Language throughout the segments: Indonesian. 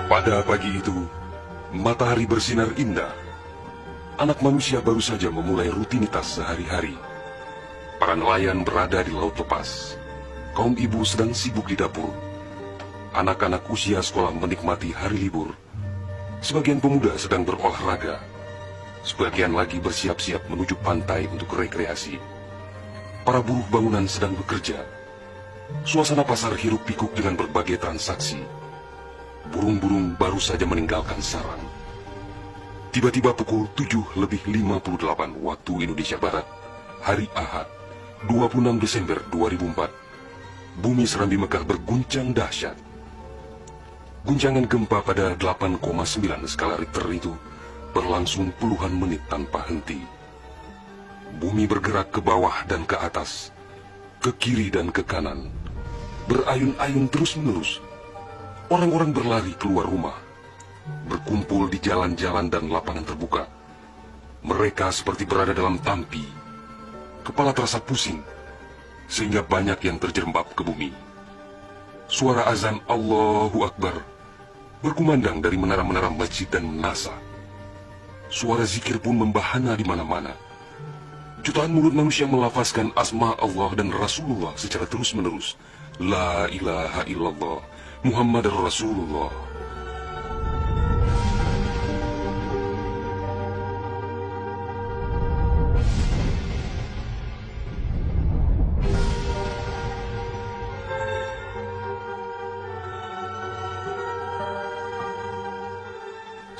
Pada pagi itu, matahari bersinar indah. Anak manusia baru saja memulai rutinitas sehari-hari. Para nelayan berada di laut lepas. Kaum ibu sedang sibuk di dapur. Anak-anak usia sekolah menikmati hari libur. Sebagian pemuda sedang berolahraga. Sebagian lagi bersiap-siap menuju pantai untuk rekreasi. Para buruh bangunan sedang bekerja. Suasana pasar hiruk-pikuk dengan berbagai transaksi. Burung-burung baru saja meninggalkan sarang. Tiba-tiba pukul 7:58 waktu Indonesia Barat, hari Ahad, 26 Desember 2004, bumi Serambi Mekah berguncang dahsyat. Guncangan gempa pada 8,9 skala Richter itu berlangsung puluhan menit tanpa henti. Bumi bergerak ke bawah dan ke atas, ke kiri dan ke kanan, berayun-ayun terus-menerus. Orang-orang berlari keluar rumah, berkumpul di jalan-jalan dan lapangan terbuka. Mereka seperti berada dalam tampi. Kepala terasa pusing, sehingga banyak yang terjerembab ke bumi. Suara azan Allahu Akbar berkumandang dari menara-menara masjid dan menasa. Suara zikir pun membahana di mana-mana. Jutaan mulut manusia melafazkan asma Allah dan Rasulullah secara terus-menerus. La ilaha illallah, Muhammad Rasulullah.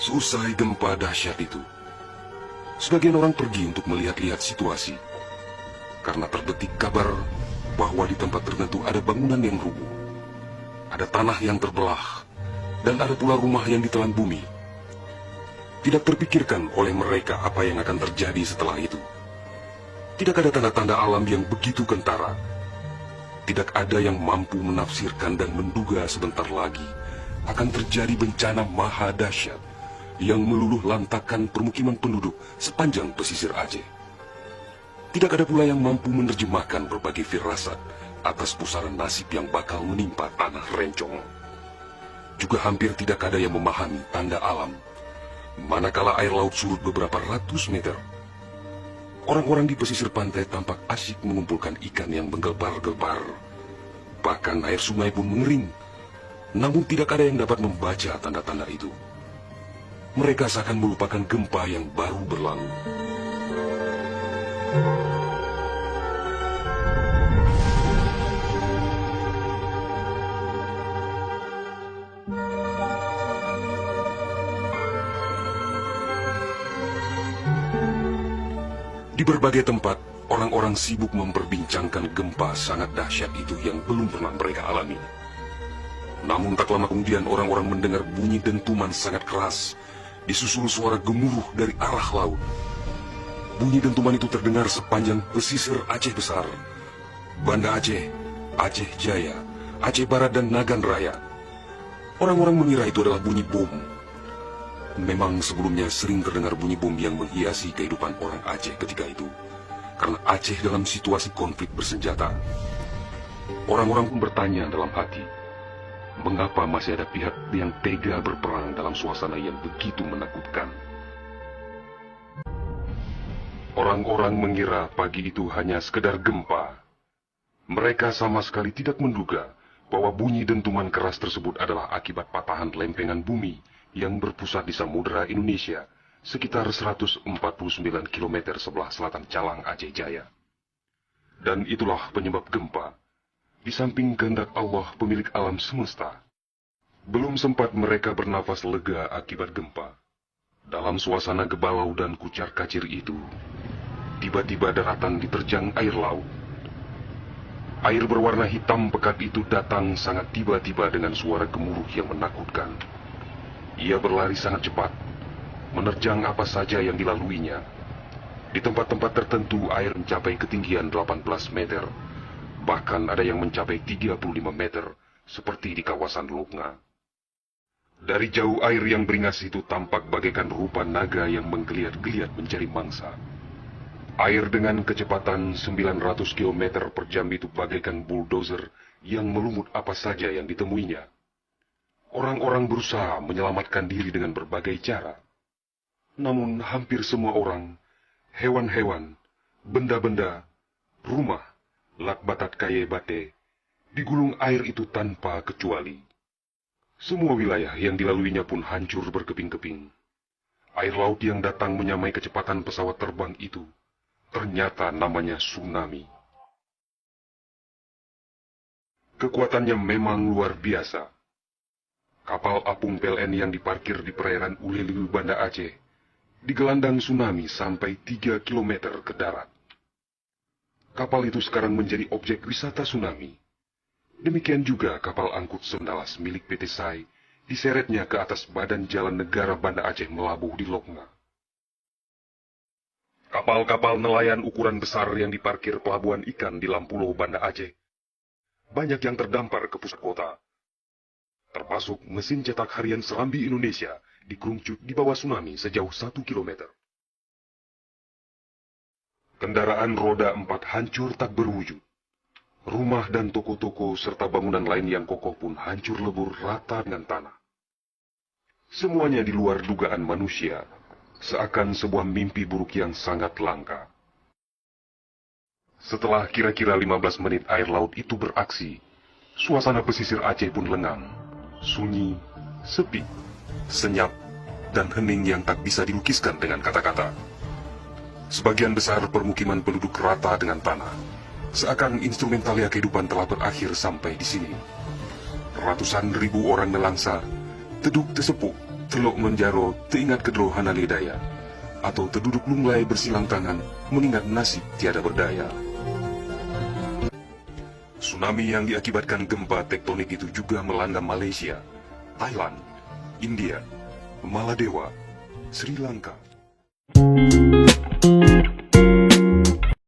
Seusai gempa dahsyat itu, sebagian orang pergi untuk melihat-lihat situasi. Karena terbetik kabar bahwa di tempat tertentu ada bangunan yang rubuh, ada tanah yang terbelah, dan ada pula rumah yang ditelan bumi. Tidak terpikirkan oleh mereka apa yang akan terjadi setelah itu. Tidak ada tanda-tanda alam yang begitu kentara. Tidak ada yang mampu menafsirkan dan menduga sebentar lagi akan terjadi bencana maha dahsyat yang meluluh lantakkan permukiman penduduk sepanjang pesisir Aceh. Tidak ada pula yang mampu menerjemahkan berbagai firasat atas pusaran nasib yang bakal menimpa tanah rencong. Juga hampir tidak ada yang memahami tanda alam, manakala air laut surut beberapa ratus meter. Orang-orang di pesisir pantai tampak asyik mengumpulkan ikan yang menggelbar-gelbar. Bahkan air sungai pun mengering, namun tidak ada yang dapat membaca tanda-tanda itu. Mereka seakan melupakan gempa yang baru berlalu. Di berbagai tempat, orang-orang sibuk memperbincangkan gempa sangat dahsyat itu yang belum pernah mereka alami. Namun tak lama kemudian orang-orang mendengar bunyi dentuman sangat keras, disusul suara gemuruh dari arah laut. Bunyi dentuman itu terdengar sepanjang pesisir Aceh Besar, Banda Aceh, Aceh Jaya, Aceh Barat, dan Nagan Raya. Orang-orang mengira itu adalah bunyi bom. Memang sebelumnya sering terdengar bunyi bom yang menghiasi kehidupan orang Aceh ketika itu, karena Aceh dalam situasi konflik bersenjata. Orang-orang pun bertanya dalam hati, mengapa masih ada pihak yang tega berperang dalam suasana yang begitu menakutkan? Orang-orang mengira pagi itu hanya sekedar gempa. Mereka sama sekali tidak menduga bahwa bunyi dentuman keras tersebut adalah akibat patahan lempengan bumi yang berpusat di Samudra Indonesia, sekitar 149 km sebelah selatan Calang Aceh Jaya. Dan itulah penyebab gempa. Di samping kehendak Allah pemilik alam semesta, belum sempat mereka bernafas lega akibat gempa. Dalam suasana gebalau dan kucar-kacir itu, tiba-tiba daratan diterjang air laut. Air berwarna hitam pekat itu datang sangat tiba-tiba dengan suara gemuruh yang menakutkan. Ia berlari sangat cepat, menerjang apa saja yang dilaluinya. Di tempat-tempat tertentu air mencapai ketinggian 18 meter. Bahkan ada yang mencapai 35 meter, seperti di kawasan Lubnga. Dari jauh air yang beringas itu tampak bagaikan rupa naga yang menggeliat-geliat mencari mangsa. Air dengan kecepatan 900 km per jam itu bagaikan bulldozer yang melumut apa saja yang ditemuinya. Orang-orang berusaha menyelamatkan diri dengan berbagai cara. Namun hampir semua orang, hewan-hewan, benda-benda, rumah, lakbatat kaye bate, digulung air itu tanpa kecuali. Semua wilayah yang dilaluinya pun hancur berkeping-keping. Air laut yang datang menyamai kecepatan pesawat terbang itu, ternyata namanya tsunami. Kekuatannya memang luar biasa. Kapal apung PLN yang diparkir di perairan Uleliu, Banda Aceh, digelandang tsunami sampai 3 km ke darat. Kapal itu sekarang menjadi objek wisata tsunami. Demikian juga kapal angkut Sendalas milik PT SAI, diseretnya ke atas badan jalan negara Banda Aceh melabuh di Lokna. Kapal-kapal nelayan ukuran besar yang diparkir pelabuhan ikan di Lampulo, Banda Aceh, banyak yang terdampar ke pusat kota. Termasuk mesin cetak harian Serambi Indonesia dikerungcut di bawah tsunami sejauh 1 km. Kendaraan roda 4 hancur tak berwujud. Rumah dan toko-toko serta bangunan lain yang kokoh pun hancur lebur rata dengan tanah. Semuanya di luar dugaan manusia, seakan sebuah mimpi buruk yang sangat langka. Setelah kira-kira 15 menit air laut itu beraksi, suasana pesisir Aceh pun lengang, sunyi, sepi, senyap, dan hening yang tak bisa dilukiskan dengan kata-kata. Sebagian besar permukiman penduduk rata dengan tanah, seakan instrumentalia kehidupan telah berakhir sampai di sini. Ratusan ribu orang nelangsa, teduk tesepuk, telok menjaro, teingat kedro hanalidaya, atau terduduk lunglai bersilang tangan, mengingat nasib tiada berdaya. Tsunami yang diakibatkan gempa tektonik itu juga melanda Malaysia, Thailand, India, Maladewa, Sri Lanka.